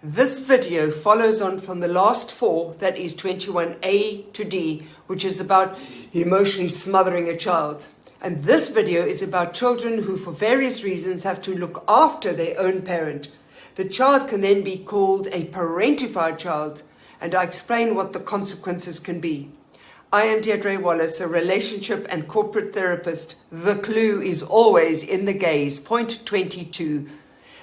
This video follows on from the last four, that is 21A to D, which is about emotionally smothering a child. And this video is about children who, for various reasons, have to look after their own parent. The child can then be called a parentified child, and I explain what the consequences can be. I am Deidré Wallace, a relationship and corporate therapist. The clue is always in the gaze. Point 22.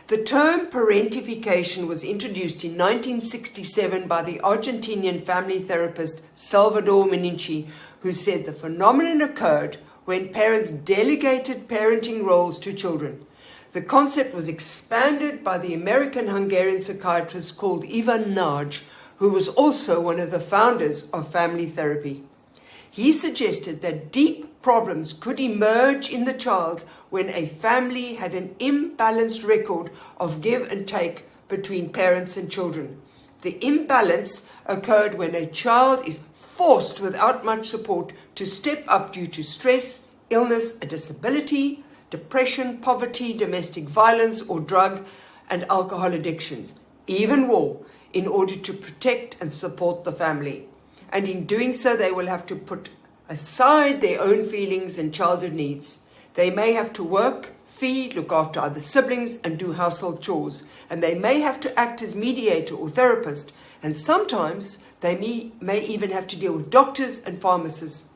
The term parentification was introduced in 1967 by the Argentinian family therapist Salvador Minichi, who said the phenomenon occurred when parents delegated parenting roles to children. The concept was expanded by the American-Hungarian psychiatrist called Ivan Nagy, who was also one of the founders of family therapy. He suggested that deep problems could emerge in the child when a family had an imbalanced record of give and take between parents and children. The imbalance occurred when a child is forced without much support to step up due to stress, illness, a disability, depression, poverty, domestic violence, or drug and alcohol addictions, even war, in order to protect and support the family. And in doing so, they will have to put aside their own feelings and childhood needs. They may have to work, feed, look after other siblings, and do household chores. And they may have to act as mediator or therapist. And sometimes they may even have to deal with doctors and pharmacists.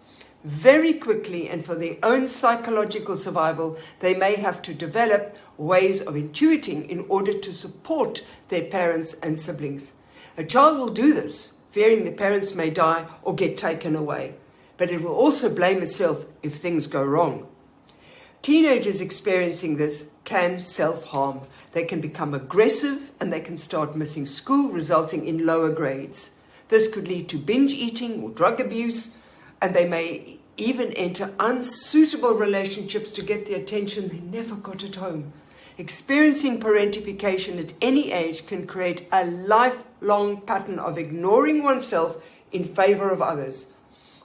Very quickly, and for their own psychological survival, they may have to develop ways of intuiting in order to support their parents and siblings. A child will do this, fearing the parents may die or get taken away. But it will also blame itself if things go wrong. Teenagers experiencing this can self-harm. They can become aggressive and they can start missing school, resulting in lower grades. This could lead to binge eating or drug abuse, and they may even enter unsuitable relationships to get the attention they never got at home. Experiencing parentification at any age can create a lifelong pattern of ignoring oneself in favor of others.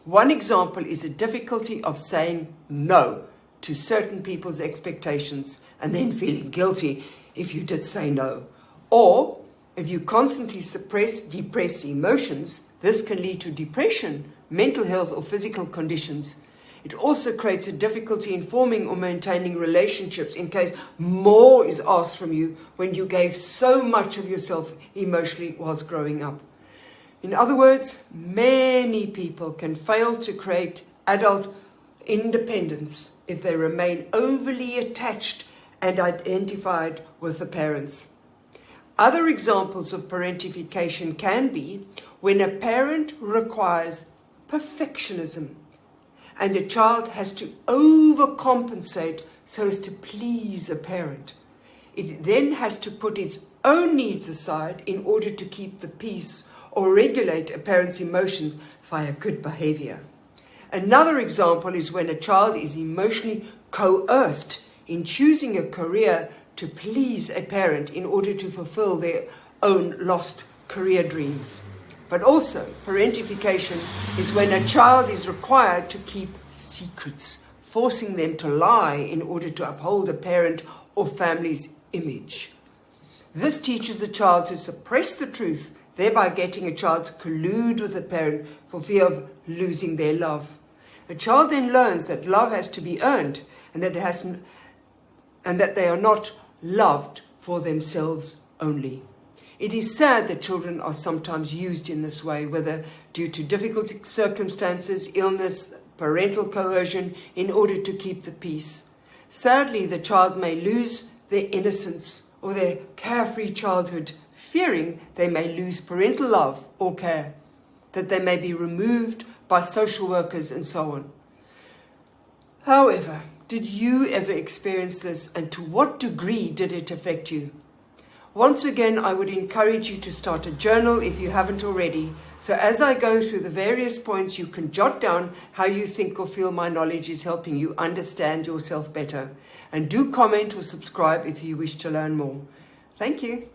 One example is the difficulty of saying no to certain people's expectations and then feeling guilty if you did say no. Or if you constantly depress emotions, this can lead to depression, mental health, or physical conditions. It also creates a difficulty in forming or maintaining relationships in case more is asked from you when you gave so much of yourself emotionally whilst growing up. In other words, many people can fail to create adult independence if they remain overly attached and identified with the parents. Other examples of parentification can be when a parent requires perfectionism and a child has to overcompensate so as to please a parent. It then has to put its own needs aside in order to keep the peace or regulate a parent's emotions via good behavior. Another example is when a child is emotionally coerced in choosing a career to please a parent in order to fulfill their own lost career dreams. But also, parentification is when a child is required to keep secrets, forcing them to lie in order to uphold a parent or family's image. This teaches a child to suppress the truth, thereby getting a child to collude with the parent for fear of losing their love. A child then learns that love has to be earned and that they are not loved for themselves only. It is sad that children are sometimes used in this way, whether due to difficult circumstances, illness, parental coercion, in order to keep the peace. Sadly, the child may lose their innocence or their carefree childhood, fearing they may lose parental love or care, that they may be removed by social workers and so on. However, did you ever experience this, and to what degree did it affect you? Once again, I would encourage you to start a journal if you haven't already. So as I go through the various points, you can jot down how you think or feel my knowledge is helping you understand yourself better. And do comment or subscribe if you wish to learn more. Thank you.